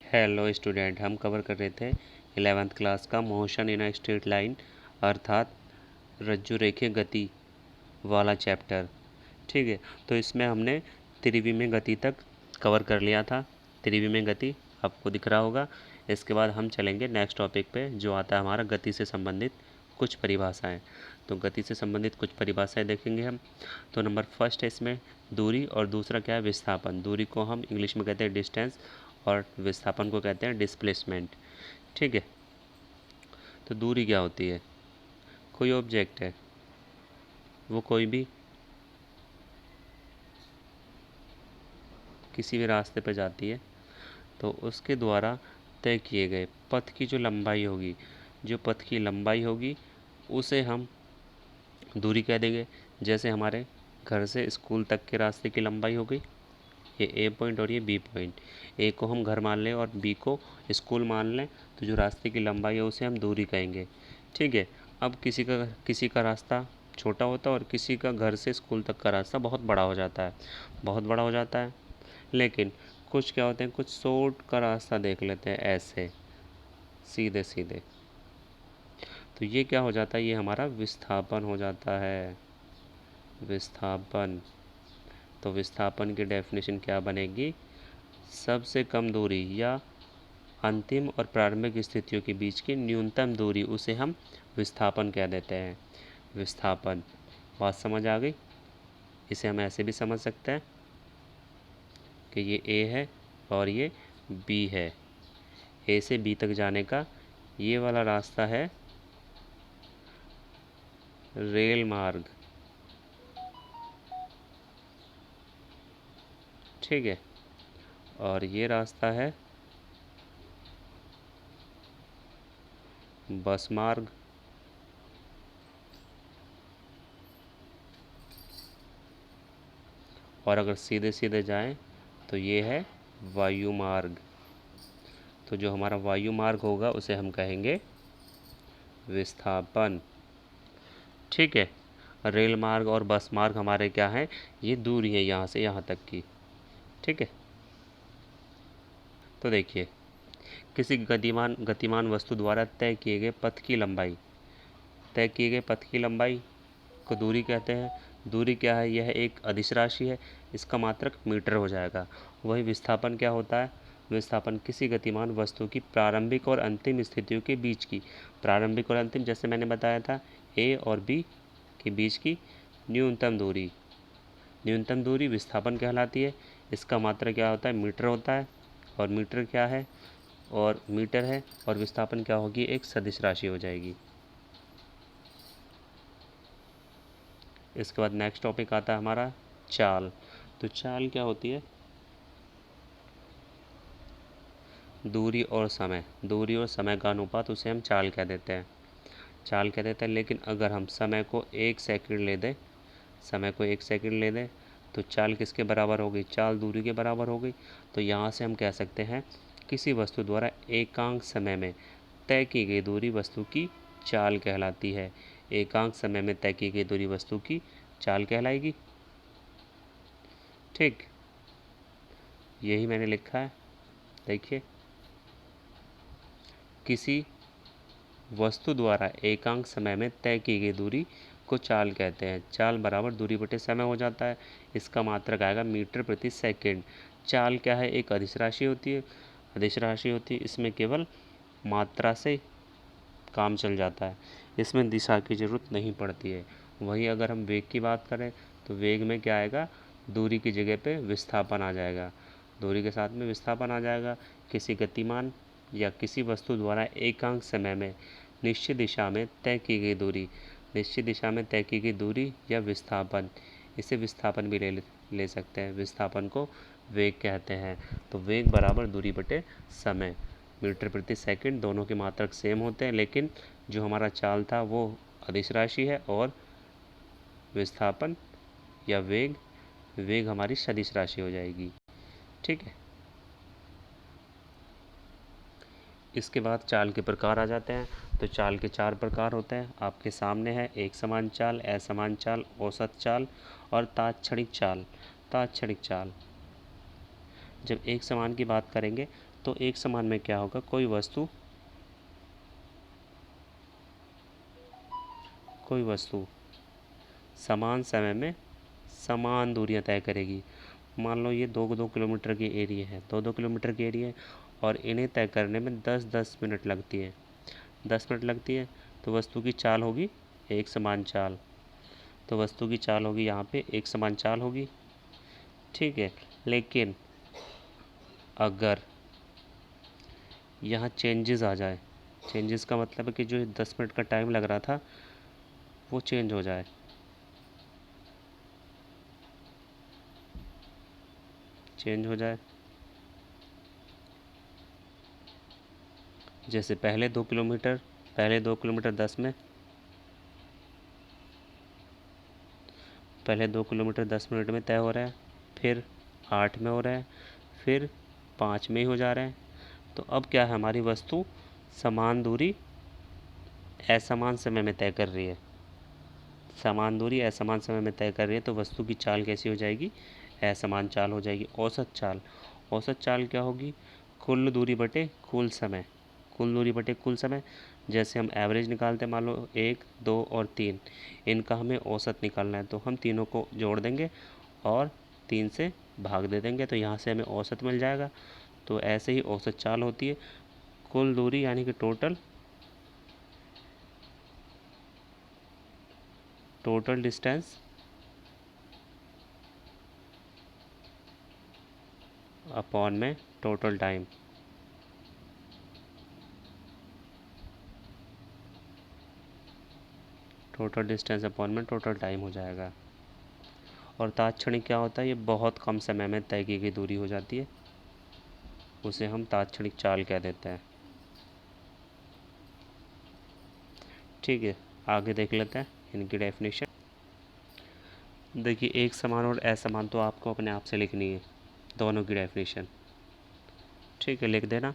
Hello student, हम cover कर रहे थे 11th क्लास का motion in a straight line अर्थात रज्जु रेखीय गति वाला चैप्टर। ठीक है, तो इसमें हमने त्रिविमीय गति तक कवर कर लिया था। त्रिविमीय गति आपको दिख रहा होगा। इसके बाद हम चलेंगे नेक्स्ट टॉपिक पे, जो आता है हमारा गति से संबंधित कुछ परिभाषाएं। तो गति से संबंधित कुछ परिभाषाएं देखेंगे हम। तो नंबर फर्स्ट है इसमें दूरी, और दूसरा क्या है, विस्थापन। दूरी को हम इंग्लिश में कहते हैं डिस्टेंस, और विस्थापन को कहते हैं डिस्प्लेसमेंट। ठीक है, तो दूरी क्या होती है? कोई ऑब्जेक्ट है, वो कोई भी किसी भी रास्ते पर जाती है, तो उसके द्वारा तय किए गए पथ की जो लंबाई होगी, जो पथ की लंबाई होगी उसे हम दूरी कह देंगे। जैसे हमारे घर से स्कूल तक के रास्ते की लंबाई हो गई, ये ए पॉइंट और ये बी पॉइंट। ए को हम घर मान लें और बी को स्कूल मान लें, तो जो रास्ते की लंबाई है उसे हम दूरी कहेंगे। ठीक है, अब किसी का रास्ता छोटा होता है और किसी का घर से स्कूल तक का रास्ता बहुत बड़ा हो जाता है, बहुत बड़ा हो जाता है। लेकिन कुछ क्या होते हैं, कुछ शॉर्ट का रास्ता देख लेते हैं, ऐसे सीधे सीधे, तो ये क्या हो जाता है, ये हमारा विस्थापन हो जाता है। विस्थापन, तो विस्थापन की डेफिनेशन क्या बनेगी? सबसे कम दूरी या अंतिम और प्रारंभिक स्थितियों के बीच की न्यूनतम दूरी, उसे हम विस्थापन कह देते हैं। विस्थापन, बात समझ आ गई? इसे हम ऐसे भी समझ सकते हैं कि ये ए है और ये बी है। ए से बी तक जाने का ये वाला रास्ता है रेल मार्ग। ठीक है, और ये रास्ता है बस मार्ग। और अगर सीधे सीधे जाएं तो ये है वायु मार्ग। तो जो हमारा वायु मार्ग होगा उसे हम कहेंगे विस्थापन। ठीक है, रेल मार्ग और बस मार्ग हमारे क्या हैं, ये दूरी है यहाँ से यहाँ तक की। ठीक है, तो देखिए, किसी गतिमान गतिमान वस्तु द्वारा तय किए गए पथ की लंबाई, तय किए गए पथ की लंबाई को दूरी कहते हैं। दूरी क्या है, यह एक अदिश राशि है, इसका मात्रक मीटर हो जाएगा। वही विस्थापन क्या होता है? विस्थापन किसी गतिमान वस्तु की प्रारंभिक और अंतिम स्थितियों के बीच की, प्रारंभिक और अंतिम जैसे मैंने बताया था, ए और बी के बीच की न्यूनतम दूरी, न्यूनतम दूरी विस्थापन कहलाती है। इसका मात्रक क्या होता है? मीटर होता है। और मीटर क्या है, और मीटर है, और विस्थापन क्या होगी? एक सदिश राशि हो जाएगी। इसके बाद नेक्स्ट टॉपिक आता है हमारा चाल। तो चाल क्या होती है? दूरी और समय, दूरी और समय का अनुपात, उसे हम चाल कह देते हैं, चाल कह देते हैं। लेकिन अगर हम समय को 1 सेकंड ले दें, समय को 1 सेकंड ले दें, तो चाल किसके बराबर हो गई? चाल दूरी के बराबर हो गई। तो यहाँ से हम कह सकते हैं किसी वस्तु द्वारा एकांक समय में तय की गई दूरी वस्तु की चाल कहलाती है। एकांक समय में तय की गई दूरी वस्तु की चाल कहलाएगी। ठीक, यही मैंने लिखा है, देखिए, किसी वस्तु द्वारा एकांक समय में तय की गई दूरी को चाल कहते हैं। चाल बराबर दूरी बटे समय हो जाता है। इसका मात्रक आएगा मीटर प्रति सेकंड। चाल क्या है? एक अदिश राशि होती है, अदिश राशि होती है, इसमें केवल मात्रा से काम चल जाता है, इसमें दिशा की ज़रूरत नहीं पड़ती है। वहीं अगर हम वेग की बात करें तो वेग में क्या आएगा? दूरी की जगह पे विस्थापन आ जाएगा, दूरी के साथ में विस्थापन आ जाएगा। किसी गतिमान या किसी वस्तु द्वारा एकांक समय में निश्चित दिशा में तय की गई दूरी, निश्चित दिशा में तय की गई दूरी या विस्थापन, इसे विस्थापन भी ले सकते हैं। विस्थापन को वेग कहते हैं। तो वेग बराबर दूरी बटे समय, मीटर प्रति सेकंड, दोनों के मात्रक सेम होते हैं, लेकिन जो हमारा चाल था वो अदिश राशि है, और विस्थापन या वेग, वेग हमारी सदिश राशि हो जाएगी। ठीक है, इसके बाद चाल के प्रकार आ जाते हैं। तो चाल के 4 प्रकार होते हैं, आपके सामने है। एक समान चाल, असमान चाल, औसत चाल और तात्क्षणिक चाल। तात्क्षणिक चाल, जब एक समान की बात करेंगे तो एक समान में क्या होगा, कोई वस्तु समान समय में समान दूरियां तय करेगी। मान लो ये 2-2 किलोमीटर की एरिया है, 2-2 किलोमीटर की एरिया है और इन्हें तय करने में 10-10 मिनट लगती है, 10 मिनट लगती है। तो वस्तु की चाल होगी एक समान चाल, तो वस्तु की चाल होगी यहाँ पे एक समान चाल होगी, ठीक है। लेकिन अगर यहाँ चेंजेस आ जाए, चेंजेस का मतलब है कि जो 10 मिनट का टाइम लग रहा था वो चेंज हो जाए, जैसे पहले 2 किलोमीटर 10 में, पहले 2 किलोमीटर 10 मिनट में तय हो रहा है, फिर 8 में हो रहा है, फिर 5 में ही हो जा रहा है। तो अब क्या है, हमारी वस्तु समान दूरी असमान समय में तय कर रही है, समान दूरी असमान समय में तय कर रही है। तो वस्तु की चाल कैसी हो जाएगी, असमान चाल हो जाएगी। औसत चाल, औसत चाल क्या होगी, कुल दूरी बटे कुल समय, कुल दूरी बटे कुल समय। जैसे हम एवरेज निकालते हैं, मान लो 1, 2 और 3, इनका हमें औसत निकालना है, तो हम तीनों को जोड़ देंगे और 3 से भाग दे देंगे, तो यहाँ से हमें औसत मिल जाएगा। तो ऐसे ही औसत चाल होती है, कुल दूरी यानी कि टोटल डिस्टेंस अपॉन में total time, total distance upon में टोटल टाइम हो जाएगा। और तात्क्षणिक क्या होता है, ये बहुत कम समय में तय की गई दूरी हो जाती है, उसे हम तात्क्षणिक चाल कह देते हैं, ठीक है। आगे देख लेते हैं इनकी डेफिनेशन। देखिए एक समान और असमान तो आपको अपने आप से लिखनी है, दोनों की डेफिनेशन, ठीक है, लिख देना।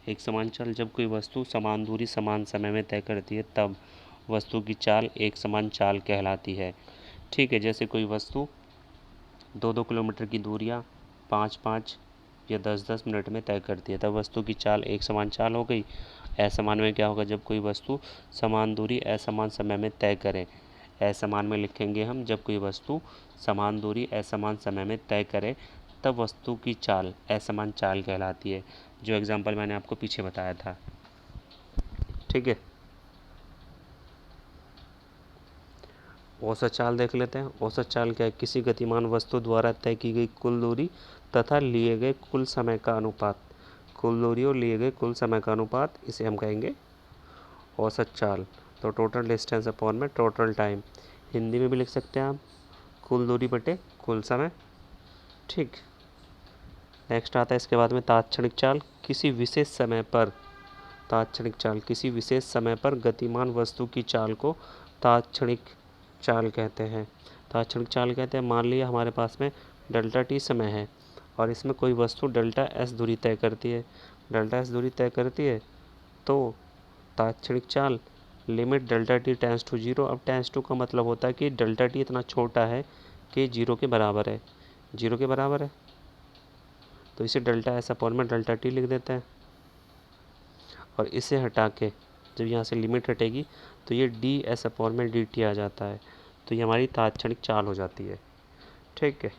एक समान चाल, जब कोई वस्तु समान दूरी समान समय में तय करती है तब वस्तु की चाल एक समान चाल कहलाती है, ठीक है। जैसे कोई वस्तु 2-2 किलोमीटर की दूरियां 5-5 या 10-10 मिनट में तय करती है, तब वस्तु की चाल एक समान चाल हो गई। असमान में क्या होगा, जब कोई वस्तु समान दूरी असमान समय में तय करे, असमान में लिखेंगे हम, जब कोई वस्तु समान दूरी असमान समय में तय करे तब वस्तु की चाल असमान चाल कहलाती है, जो एग्जाम्पल मैंने आपको पीछे बताया था, ठीक है। औसत चाल देख लेते हैं। औसत चाल क्या है, किसी गतिमान वस्तु द्वारा तय की गई कुल दूरी तथा लिए गए कुल समय का अनुपात, कुल दूरी और लिए गए कुल समय का अनुपात, इसे हम कहेंगे औसत चाल। तो टोटल डिस्टेंस अपॉन में टोटल टाइम, हिंदी में भी लिख सकते हैं आप, कुल दूरी बटे कुल समय, ठीक। नेक्स्ट आता है इसके बाद में तात्क्षणिक चाल, किसी विशेष समय पर, तात्क्षणिक चाल किसी विशेष समय पर गतिमान वस्तु की चाल को तात्क्षणिक चाल कहते हैं। तात्क्षणिक चाल कहते हैं, मान लिया हमारे पास में डेल्टा टी समय है और इसमें कोई वस्तु डेल्टा एस दूरी तय करती है, डेल्टा एस दूरी तय करती है, तो तात्क्षणिक चाल limit delta T tends to zero. अब टेंस टू का मतलब होता है कि डेल्टा टी इतना छोटा है कि जीरो के बराबर है, जीरो के बराबर है, तो इसे डेल्टा एस अपॉन में डेल्टा टी लिख देते हैं। और इसे हटा के जब यहाँ से लिमिट हटेगी तो ये डी एस अपॉन में डी टी आ जाता है, तो ये हमारी तात्क्षणिक चाल हो जाती है, ठीक है।